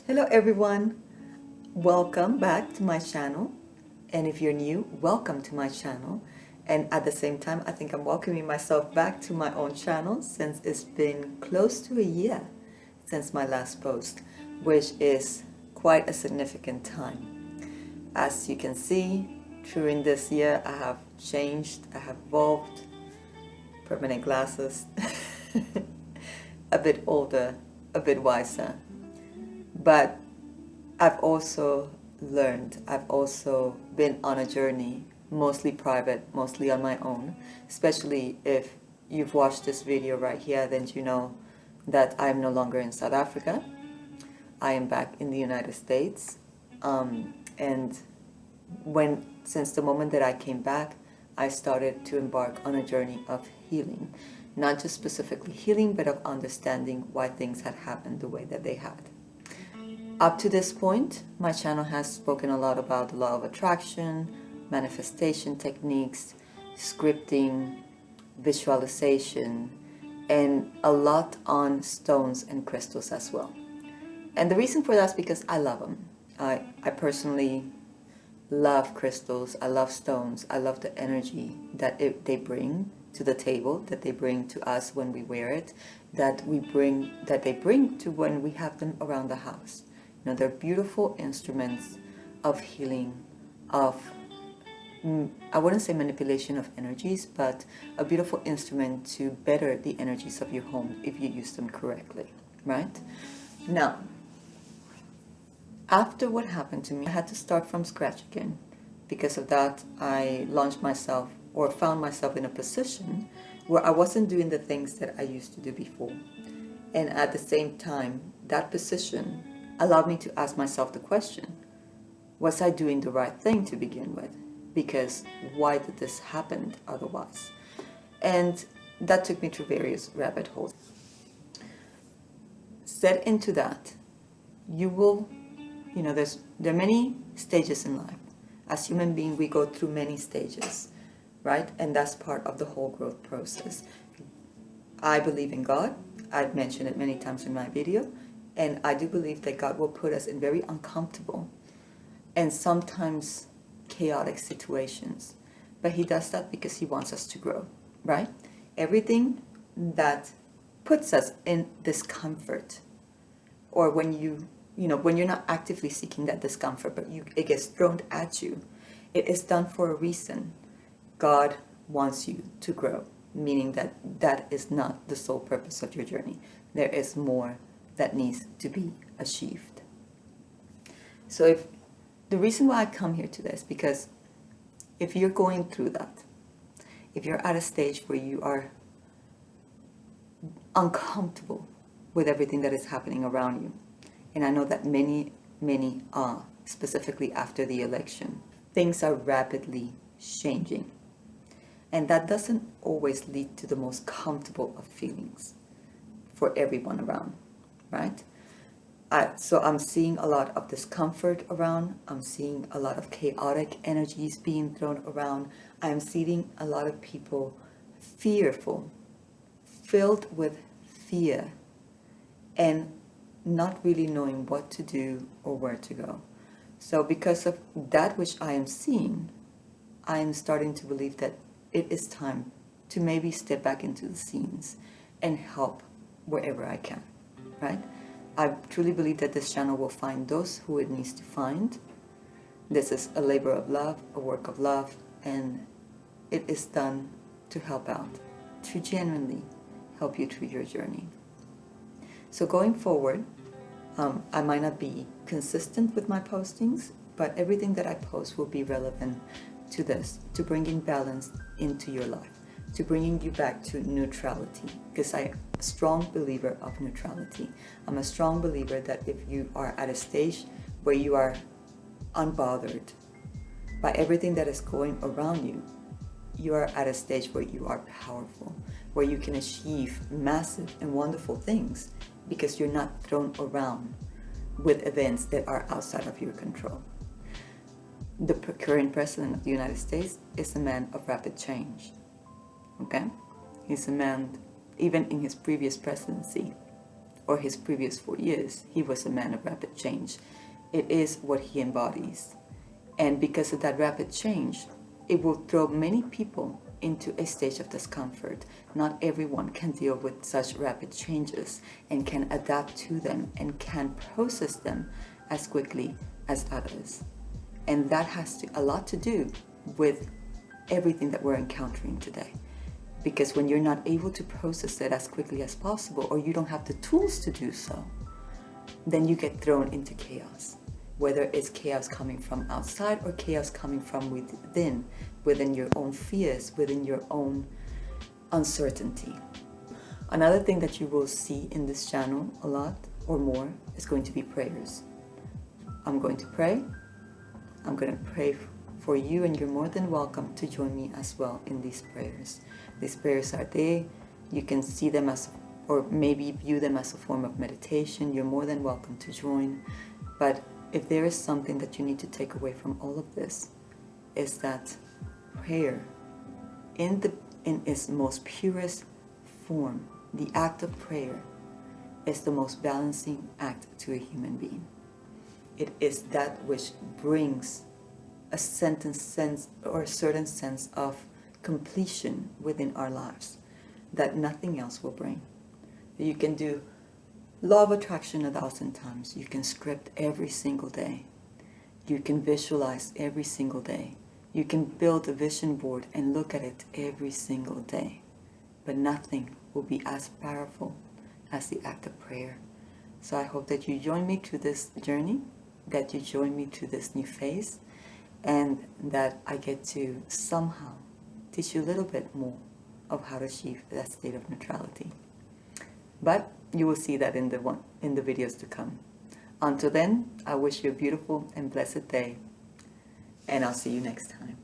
Hello everyone, welcome back to my channel, and if you're new, welcome to my channel. And at the same time, I think I'm welcoming myself back to my own channel since it's been close to a year since my last post, which is quite a significant time. As you can see, during this year I have changed, I have evolved, permanent glasses, a bit older, a bit wiser. But I've also learned, I've also been on a journey, mostly private, mostly on my own, especially if you've watched this video right here, then you know that I'm no longer in South Africa. I am back in the United States. And since the moment that I came back, I started to embark on a journey of healing. Not just specifically healing, but of understanding why things had happened the way that they had. Up to this point, my channel has spoken a lot about the law of attraction, manifestation techniques, scripting, visualization, and a lot on stones and crystals as well. And the reason for that is because I love them. I personally love crystals, I love stones, I love the energy that they bring to the table, that they bring to us when we wear it, that they bring to when we have them around the house. You know, they're beautiful instruments of healing, of, I wouldn't say manipulation of energies, but a beautiful instrument to better the energies of your home if you use them correctly, right? Now, after what happened to me, I had to start from scratch again. Because of that, I launched myself or found myself in a position where I wasn't doing the things that I used to do before. And at the same time, that position allowed me to ask myself the question, was I doing the right thing to begin with? Because why did this happen otherwise? And that took me through various rabbit holes. Set into that, there are many stages in life. As human beings, we go through many stages, right? And that's part of the whole growth process. I believe in God. I've mentioned it many times in my video. And I do believe that God will put us in very uncomfortable and sometimes chaotic situations. But He does that because He wants us to grow, right? Everything that puts us in discomfort, or when you're not actively seeking that discomfort, but it gets thrown at you, it is done for a reason. God wants you to grow, meaning that is not the sole purpose of your journey. There is more that needs to be achieved. So the reason why I come here today is because if you're going through that, if you're at a stage where you are uncomfortable with everything that is happening around you, and I know that many are, specifically after the election, things are rapidly changing. And that doesn't always lead to the most comfortable of feelings for everyone around. Right? So I'm seeing a lot of discomfort around. I'm seeing a lot of chaotic energies being thrown around. I'm seeing a lot of people fearful, filled with fear, and not really knowing what to do or where to go. So because of that which I am seeing, I am starting to believe that it is time to maybe step back into the scenes and help wherever I can. Right? I truly believe that this channel will find those who it needs to find. This is a labor of love, a work of love, and it is done to help out, to genuinely help you through your journey. So going forward, I might not be consistent with my postings, but everything that I post will be relevant to this, to bringing balance into your life, to bringing you back to neutrality, because I'm a strong believer of neutrality. I'm a strong believer that if you are at a stage where you are unbothered by everything that is going around you, you are at a stage where you are powerful, where you can achieve massive and wonderful things because you're not thrown around with events that are outside of your control. The current president of the United States is a man of rapid change. Okay? He's a man, even in his previous presidency, or his previous 4 years, he was a man of rapid change. It is what he embodies. And because of that rapid change, it will throw many people into a stage of discomfort. Not everyone can deal with such rapid changes and can adapt to them and can process them as quickly as others. And that has a lot to do with everything that we're encountering today. Because when you're not able to process it as quickly as possible, or you don't have the tools to do so, then you get thrown into chaos. Whether it's chaos coming from outside or chaos coming from within your own fears, within your own uncertainty. Another thing that you will see in this channel a lot or more is going to be prayers. I'm going to pray. I'm going to pray for you, and you're more than welcome to join me as well in these prayers. These prayers are there. You can see them as, or maybe view them as a form of meditation. You're more than welcome to join. But if there is something that you need to take away from all of this, is that prayer, in its most purest form, the act of prayer is the most balancing act to a human being. It is that which brings a certain sense of completion within our lives that nothing else will bring. You can do law of attraction 1,000 times. You can script every single day. You can visualize every single day. You can build a vision board and look at it every single day. But nothing will be as powerful as the act of prayer. So I hope that you join me to this journey, that you join me to this new phase, and that I get to somehow teach you a little bit more of how to achieve that state of neutrality. But you will see that in the videos to come. Until then, I wish you a beautiful and blessed day, and I'll see you next time.